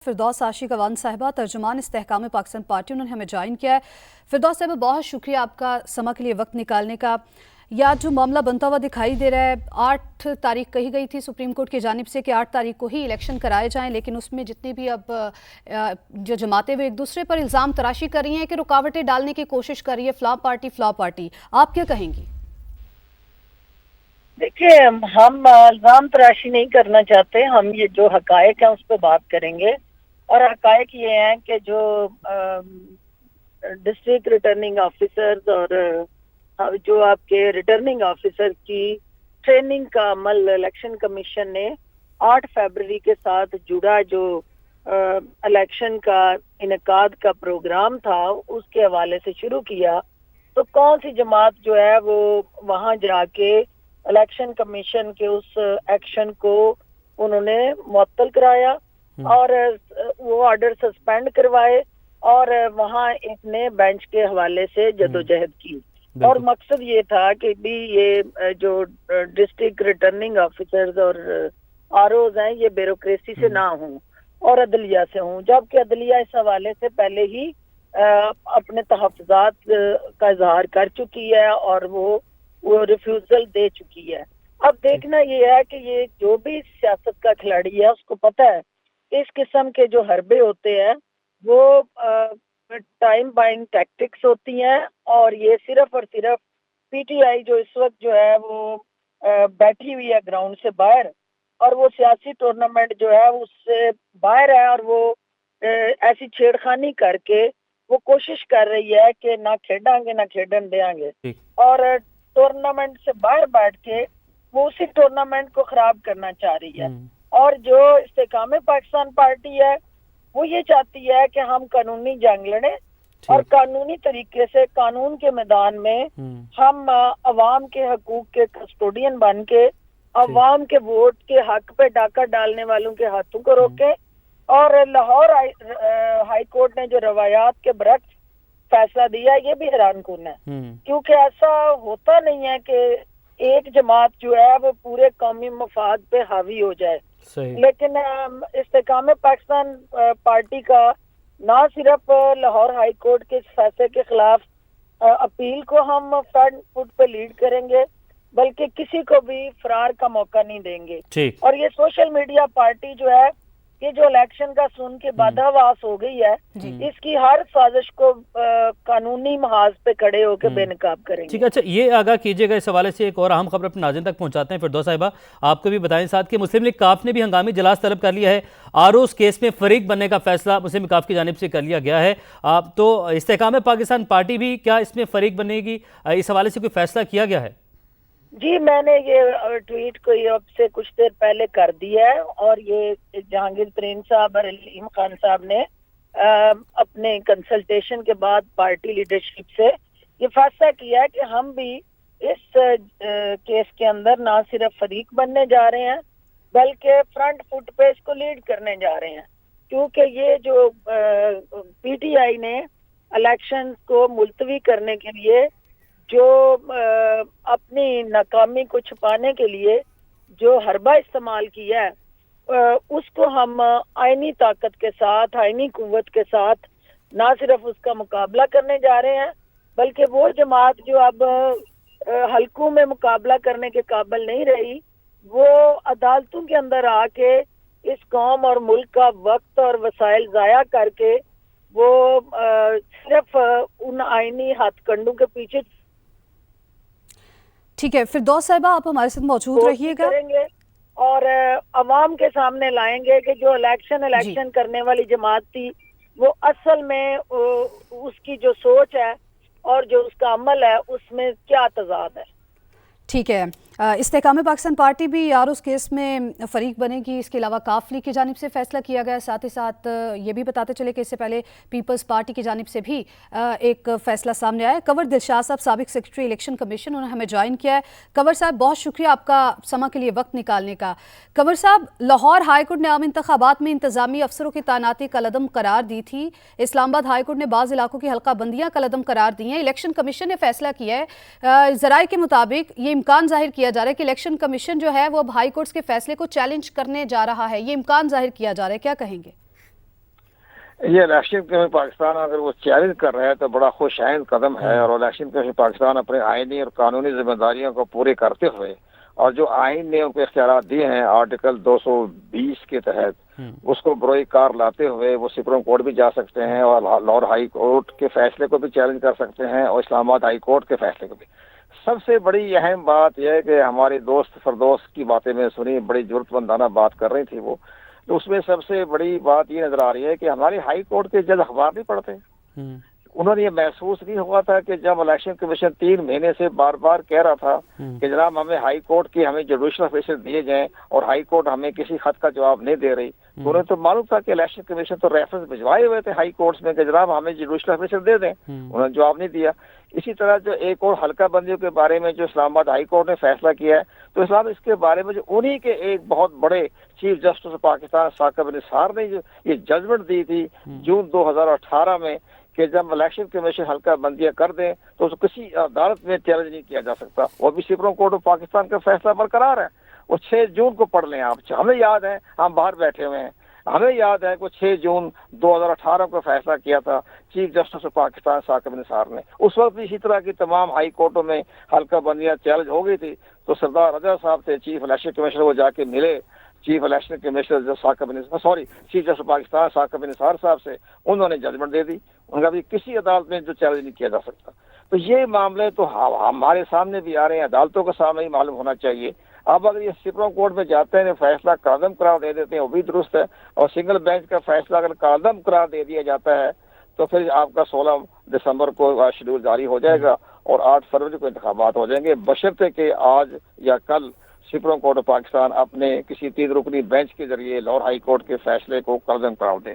फिरदौस आशिक अवान साहिबा तर्जुमान इस्तेहकाम पाकिस्तान पार्टी, उन्होंने हमें ज्वाइन किया है। फिरदौस साहिबा, बहुत शुक्रिया आपका समा के लिए वक्त निकालने का। या जो मामला बनता हुआ दिखाई दे रहा है, 8 तारीख कही गई थी सुप्रीम कोर्ट की जानिब से कि 8 तारीख को ही इलेक्शन कराए जाएं, लेकिन उसमें जितनी भी अब जो जमातें वो एक दूसरे पर इल्ज़ाम तराशी कर रही हैं कि रुकावटें डालने की कोशिश कर रही है फ्लॉ पार्टी, आप क्या कहेंगी? देखिए, हम इल्ज़ाम तराशी नहीं करना चाहते। हम ये जो हकायक है उस पर बात करेंगे। और हकायक ये हैं कि जो डिस्ट्रिक्ट रिटर्निंग ऑफिसर्स और जो आपके रिटर्निंग ऑफिसर की ट्रेनिंग का अमल इलेक्शन कमीशन ने 8 फरवरी के साथ जुड़ा जो इलेक्शन का इनकाद का प्रोग्राम था उसके हवाले से शुरू किया, तो कौन सी जमात जो है वो वहां जाके इलेक्शन कमीशन के उस एक्शन को उन्होंने मुअत्तल कराया और वो ऑर्डर सस्पेंड करवाए और वहां एक नए बेंच के हवाले से जदोजहद की। और मकसद ये था कि भी ये जो डिस्ट्रिक्ट रिटर्निंग ऑफिसर्स और आरओज हैं ये ब्यूरोक्रेसी से ना हों और अदलिया से हों, जबकि अदलिया इस हवाले से पहले ही अपने तहफ़्फ़ुज़ात का इजहार कर चुकी है और वो रिफ्यूजल दे चुकी है। अब देखना ये है कि ये जो भी सियासत का खिलाड़ी है उसको पता है इस किस्म के जो हरबे होते हैं वो टाइम बाइंग टैक्टिक्स होती हैं और ये सिर्फ और सिर्फ पीटीआई जो इस वक्त जो है वो बैठी हुई है ग्राउंड से बाहर और वो सियासी टूर्नामेंट जो है उससे बाहर है और वो ऐसी छेड़खानी करके वो कोशिश कर रही है कि ना खेडांगे ना खेडन देंगे और टूर्नामेंट से बाहर बैठ के वो उसी टूर्नामेंट को खराब करना चाह रही है। और जो इस्तेकाम पाकिस्तान पार्टी है वो ये चाहती है कि हम कानूनी जंग लड़ें और कानूनी तरीके से कानून के मैदान में हम अवाम के हकूक के कस्टोडियन बन के अवाम के वोट के हक पे डाका डालने वालों के हाथों को रोके। और लाहौर हाई कोर्ट ने जो रवायात के बरक्स फैसला दिया ये भी हैरानकुन है, क्योंकि ऐसा होता नहीं है कि एक जमात जो है वो पूरे कौमी मफाद पे हावी हो जाए। लेकिन इस्तेकाम पाकिस्तान पार्टी का ना सिर्फ लाहौर हाई कोर्ट के फैसले के खिलाफ अपील को हम फ्रंट फुट पे लीड करेंगे, बल्कि किसी को भी फरार का मौका नहीं देंगे। और ये सोशल मीडिया पार्टी जो है ये जो इलेक्शन का सुन के बाधावास हो गई है, इसकी हर साजिश को कानूनी महाज पे खड़े होकर बेनकाब करेंगे। ठीक है, अच्छा ये आगाह कीजिएगा इस हवाले से एक और अहम खबर अपने नाज़रीन तक पहुंचाते हैं। फिरदौस साहिबा, आपको भी बताएं साथ कि मुस्लिम लीग काफ ने भी हंगामी इजलास तलब कर लिया है। आरओज़ केस में फरीक बनने का फैसला मुस्लिम लीग काफ की जानिब से कर लिया गया है। तो इस्तेहकाम पाकिस्तान पार्टी भी क्या इसमें फरीक बनेगी, इस हवाले से कोई फैसला किया गया है? जी, मैंने ये ट्वीट को अब से कुछ देर पहले कर दिया है और ये जहांगीर तरीन साहब और अलीम खान साहब ने अपने कंसल्टेशन के बाद पार्टी लीडरशिप से ये फैसला किया है कि हम भी इस केस के अंदर ना सिर्फ फरीक बनने जा रहे हैं बल्कि फ्रंट फुट पे इसको लीड करने जा रहे हैं, क्योंकि ये जो पीटीआई ने इलेक्शन को मुलतवी करने के लिए जो अपनी नाकामी को छुपाने के लिए जो हरबा इस्तेमाल किया है उसको हम आईनी ताकत के साथ आईनी कुव्वत के साथ ना सिर्फ उसका मुकाबला करने जा रहे हैं बल्कि वो जमात जो अब हलकों में मुकाबला करने के काबिल नहीं रही वो अदालतों के अंदर आके इस कौम और मुल्क का वक्त और वसाइल ज़ाया करके वो सिर्फ उन आईनी हथकंडों के पीछे। ठीक है, फिरदौस साहिबा आप हमारे साथ मौजूद रहिएगा और अवाम के सामने लाएंगे कि जो इलेक्शन करने वाली जमात थी वो असल में उसकी जो सोच है और जो उसका अमल है उसमें क्या तजाद है। ठीक है, इस्तेहकाम पाकिस्तान पार्टी भी आरओज़ केस में फरीक बनेगी। इसके अलावा काफ लीग की जानिब से फैसला किया गया। साथ ही साथ ये भी बताते चले कि इससे पहले पीपल्स पार्टी की जानिब से भी एक फैसला सामने आया। कंवर दिलशाद साहब, साबिक सेक्रेटरी इलेक्शन कमीशन, उन्होंने हमें ज्वाइन किया है। कंवर साहब, बहुत शुक्रिया आपका समा के लिए वक्त निकालने का। कंवर साहब, लाहौर हाईकोर्ट ने आम इंतखाबात में इंतजामी अफसरों की तैनाती कलअदम करार दी थी। इस्लामाबाद हाईकोर्ट ने बाज़ इलाकों की हल्का बंदियाँ कलअदम करार दी हैं। इलेक्शन कमीशन ने फैसला किया है, ज़राए के मुताबिक ये इम्कान जाहिर किया जा रहा है कि इलेक्शन कमीशन जो है वो अब हाई कोर्ट्स के फैसले को चैलेंज करने जा रहा है। ये इम्कान जाहिर किया जा रहा है, क्या कहेंगे? یہ الیکشن کمیشن پاکستان اگر وہ چیلنج کر رہا ہے تو بڑا خوش آئند قدم ہے، اور الیکشن کمیشن پاکستان اپنے آئینی اور قانونی ذمہ داریوں کو پورے کرتے ہوئے اور جو آئین نے ان کو اختیارات دیے ہیں آرٹیکل 220 کے تحت، اس کو بروئے کار لاتے ہوئے وہ سپریم کورٹ بھی جا سکتے ہیں اور لاہور ہائی کورٹ کے فیصلے کو بھی چیلنج کر سکتے ہیں اور اسلام آباد ہائی کورٹ کے فیصلے کو بھی۔ سب سے بڑی اہم بات یہ ہے کہ ہماری دوست فردوس کی باتیں میں سنی، بڑی ضرورت مندانہ بات کر رہی تھی وہ، تو اس میں سب سے بڑی بات یہ نظر آ رہی ہے کہ ہماری ہائی کورٹ کے جج اخبار نہیں پڑھتے۔ انہوں نے یہ محسوس نہیں ہوا تھا کہ جب الیکشن کمیشن 3 مہینے سے بار بار کہہ رہا تھا کہ جناب ہمیں ہائی کورٹ کی ہمیں جوڈیشل آفیسر دیے جائیں اور ہائی کورٹ ہمیں کسی خط کا جواب نہیں دے رہی، تو انہیں تو معلوم تھا کہ الیکشن کمیشن تو ریفرنس بھجوائے ہوئے تھے ہائی کورٹس میں کہ جناب ہمیں جوڈیشل آفیسر دے دیں، انہوں نے جواب نہیں دیا۔ اسی طرح جو ایک اور حلقہ بندیوں کے بارے میں جو اسلام آباد ہائی کورٹ نے فیصلہ کیا ہے، تو اسلام اس کے بارے میں جو انہی کے ایک بہت بڑے چیف جسٹس پاکستان ثاقب نثار نے جو یہ ججمنٹ دی تھی جون 2018 میں کہ جب الیکشن کمیشن حلقہ بندیاں کر دیں تو اس کو کسی عدالت میں چیلنج نہیں کیا جا سکتا، وہ بھی سپریم کورٹ آف پاکستان کا فیصلہ برقرار ہے۔ وہ 6 جون کو پڑھ لیں آپ، ہمیں یاد ہے ہم باہر بیٹھے ہوئے ہیں، ہمیں یاد ہے کہ 6 جون 2018 کو فیصلہ کیا تھا chief justice of Pakistan Saqib Nisar نے۔ اس وقت بھی اسی طرح کی تمام ہائی کورٹوں میں حلقہ بندیاں چیلنج ہو گئی تھی، تو سردار رضا صاحب تھے چیف الیکشن کمیشنر، وہ جا کے ملے chief election commissioner chief justice Pakistan Saqib Nisar صاحب سے، انہوں نے ججمنٹ دے دی، ان کا بھی کسی عدالت میں جو چیلنج نہیں کیا جا سکتا۔ تو یہ معاملے تو ہمارے سامنے بھی آ رہے ہیں، عدالتوں کے سامنے ہی معلوم ہونا چاہیے۔ اب اگر یہ سپریم کورٹ میں جاتے ہیں فیصلہ قدم قرار دے دیتے ہیں، وہ بھی درست ہے، اور سنگل بینچ کا فیصلہ اگر قدم قرار دے دیا جاتا ہے تو پھر آپ کا 16 دسمبر کو شیڈول جاری ہو جائے گا اور 8 فروری کو انتخابات ہو جائیں گے، بشرطے کہ آج یا کل سپریم کورٹ آف پاکستان اپنے کسی 3 رکنی بینچ کے ذریعے لاہور ہائی کورٹ کے فیصلے کو قدم قرار دے۔